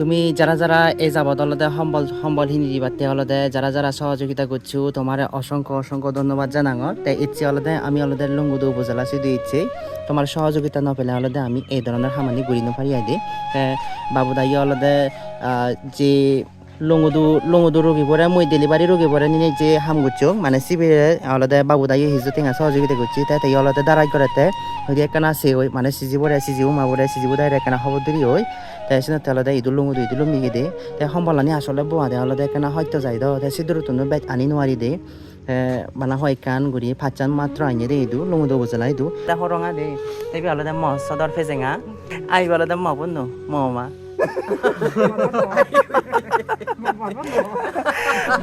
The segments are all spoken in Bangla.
তুমি যারা যারা এই যাবত অলদে সম্বলহীন দিবাতে অলদে যারা যারা সহযোগিতা করছো তোমার অসংখ্য অসংখ্য ধন্যবাদ জানাঙ তাই ইচ্ছে অলদে আমি অলদে লঙ্গুদু উপজেলা শুধু ইচ্ছে তোমার সহযোগিতা ন পেলে অলদে আমি এই ধরনের খামানি ঘুরি নপারি আইদে বাবু দাই অলদে যে লঙ্গুদু রোগী পরে মই ডেলিভারি রোগী পরে নিয়ে যে হাম করছো মানে শিবিরে অলদে বাবু দাই হিজু টেঙা সহযোগিতা করছি তাই তাই অলদে দাঁড়াই করাতে হইলে একখানা আছে ওই মানে সিজিবো মাবরে সিজিবো দাঁড়িয়ে একখানা খবর দিলি ওই তাই সিনা তেলদে ইদুলুম মিগে দে তাই সম্বলানি আসলে বোয়া দে অলদে একখানা হয়তো যাই দ তাই সিদুরতুনো বেচ আনি নোৱাৰি দে মানে হয় কান গুড়ি ফাচান মাত্র আইনে দে ইদু লঙ্গুদু উপজেলা ইদু তা হরঙা দে তাই অলদে ম সদর ফেজেঙা আই অলদে ম বন্ধু মা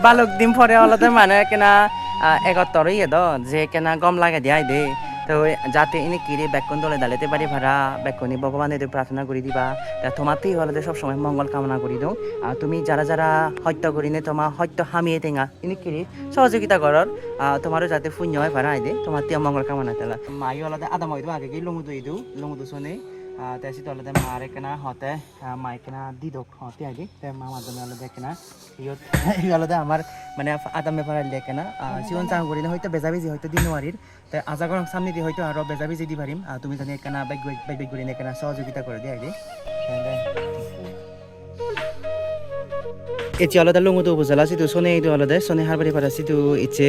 বালক দিন পরে অলদে মানে কেনা এগত্তর ইয়ে দ যে কেনা গম লাগে দিয়াই দে তো যাতে ইনি কিরে বেক্ষণ দলে দাঁড়াতে পারি ভাড়া বেক্ষণি ভগবানের প্রার্থনা করে দিবা তোমাতেই হলে সবসময় মঙ্গল কামনা করি দো তুমি যারা যারা হত্যা করি নে তোমার হত্যা হামিয়ে টেঙা ইনি কিরি সহযোগিতা করার তোমারও যাতে শূন্য হয় ভাড়া আইদে তোমার তিয়া মঙ্গল কামনা তেলা মাই আলাদা আদা মাইদো আগে গিয়ে লঙ্গুদু শোনে তেসি তো আলাদা মার কেনা হতে মাই কেনা দিদক হতে আগে মা মাধ্যমে আলাদা কেনা ইয়ত আলাদা আমার মানে আদামে পারাইলে কেনা সিওন চাং করি হয়তো বেজাবেজি হয়তো দিন নোৱাৰিৰ তাই আজাগর সামনে দিয়ে হয়তো আরো বেজাবেজি দি পারিম তুমি জানি কেনা বাইক করি কেনা সহযোগিতা করে দিয়ে আগে এটি আলাদা লঙ্গুদু উপজেলা সিটু শনি এইটো আলাদা শনি হারবাড়ি পাড়া সিটু ইচ্ছে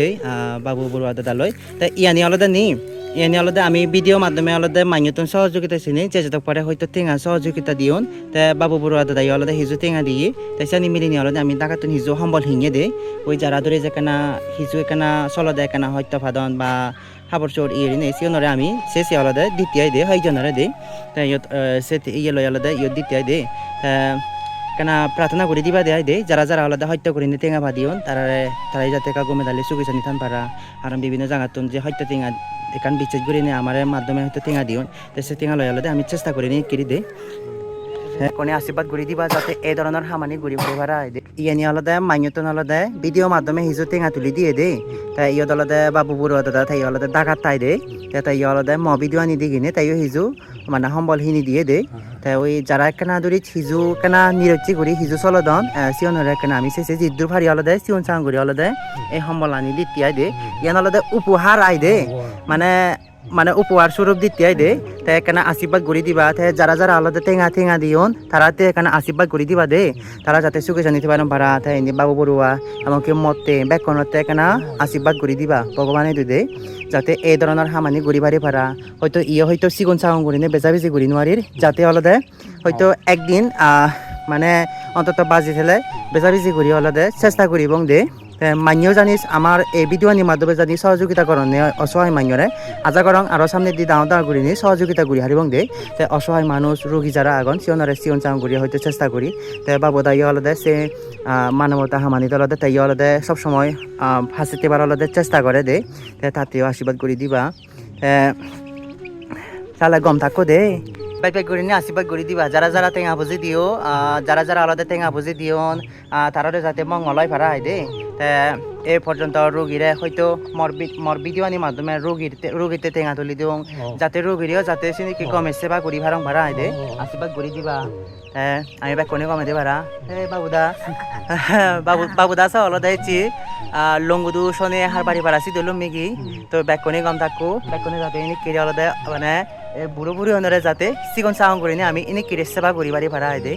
বাবু বড়ুয়া দাদালয় তাই ইয়ানি আলাদা নি ইয়ানি আলাদা আমি ভিডিও মাধ্যমে আলাদা মাইনতন সহযোগিতা চিনি যে যেটা পরে হয়তো টেঙা সহযোগিতা দিওন তাই বাবু বড়ুয়া দাদাই আলাদা হিজু টেঙা দিয়ে তাই সানি মিলিনি আলাদা আমি ডাকাতুন হিজু সম্বল হিঙে দে ওই যারা ধরে যে কেনা হিজু একানা চলদা একানা হত্যা ফাদন বা হাবর চোর ইয়ে নে সিওনরে আমি সে আলাদা দ্বিতীয় দে হয়জনরে দে তাই ইয়ত সে ইয়ে লয় আলাদা ইয়ত দ্বিতীয় দে কেনা প্রার্থনা করে দিবা দেয় দে যারা যারা আলাদা হত্যা করে টেঙা ভাদিওন তারাই যাতে কাগো মেদালে সুখে নিথান পারা আর বিভিন্ন জায়গাতুন যে হত্যা টেঙা এখান বিচার করে নিয়ে আমার মাধ্যমে হয়তো টেঙা দিওন তো সে টেঙা লয় আলাদা আমি চেষ্টা করি নিয়ে কিরি দে কোনে আশীর্বাদ করে দিবা যাতে এই ধরনের হামানি ঘুরি ঘুরি ভাড়া ইয়ানি আলাদা মাইনতন আলাদা ভিডিও মাধ্যমে হিজু টেঙা তুলি দিয়ে দে তাই ইয়ত আলাদা বাবু বড়ুয়া দাদা তাই আলাদা ডাকাত তাই দে তাই আলাদা ভিডিও আনি দি কিনে তাইও হিজু মানে সম্বলখিনি দিয়ে দে তাই ওই যারা একখানা ধরি হিজু কেনা নিরচ্ছি করি হিজু চলদন সিওনরে কেনা আমি চেয়েছি জিদ্দুর ফারি আলাদা সিওন চাং করি আলাদা এই সম্বল আনি দিতিয়াই দে ইয়ান আলাদা উপহার আই দে মানে উপহার স্বরূপ দিতিয়াই দে তাই এখানে আশীর্বাদ করে দিবা তাই যারা যারা আলাদা টেঙা দিওন তারা এখানে আশীর্বাদ করে দিবা দে তারা যাতে সুখে জানিতে পারেন পারা তাই এনে বাবু বড়ুয়া এমনকি মতে বেকনতে এখানে আশীর্বাদ করে দিবা ভগবানে দে যাতে এই ধরনের হামানি ঘুরি বাড়ি পারা হয়তো হয়তো সিগুন চাগন করি নে বেজাবেজি ঘুরি নোৱাৰিৰ যাতে আলাদা হয়তো একদিন মানে অন্তত বাজি ফেলে বেজাবেজি ঘুরি আলাদা চেষ্টা করি এবং দে মান্যও জানিস আমার এই ভিডিওনি মাধ্যমে জানি সহযোগিতা করণে অসহায় মান্যরে আজা করং আরো সামনে দি দাঁড় করি নি সহযোগিতা করি হারিবং দে তাই অসহায় মানুষ রোগী যারা আগন সিওনরে সিওন চাং করি হয়তো চেষ্টা করি তাই বাবু দাই আলাদা সে মানবতা হামানিত আলাদা তাই আলাদা সবসময় হাসিতে বার আলাদা চেষ্টা করে দে তাই তাতেও আশীর্বাদ করে দিবা তাহলে গম থাকো দে বাইক করে নিয়ে আশীর্বাদ করে দিবা যারা যারা টেঙা বুঝি দিও যারা যারা আলাদা টেঙা বুঝি দিওন তারা যাতে মঙ্গলয় ভাড়া হয় দে এ পর্যন্ত রোগীরা হয়তো মর ভিডিওনির মাধ্যমে রোগীতে টেঙা তুলি দিও যাতে রোগীরও যাতে কি কমে সেবা করি ভাড়া হয় দে আশীর্বাদ করে দিবা আমি বাইক কোনে কমে দে ভাড়া বাবুদা বাবুদা সহ আলাদা লঙ্গুদু শনি হার বাড়ি ভাড়া সিদুল মেগি তো বাইক কোনে কম থাকো বাইক কোনে যাতে কেড়ে আলাদা মানে বুড়ো বুড়ি অনরে যাতে চিকন চাহন করি আমি এনে কিরে সেবা করি বাড়ি ভাড়া হয় দে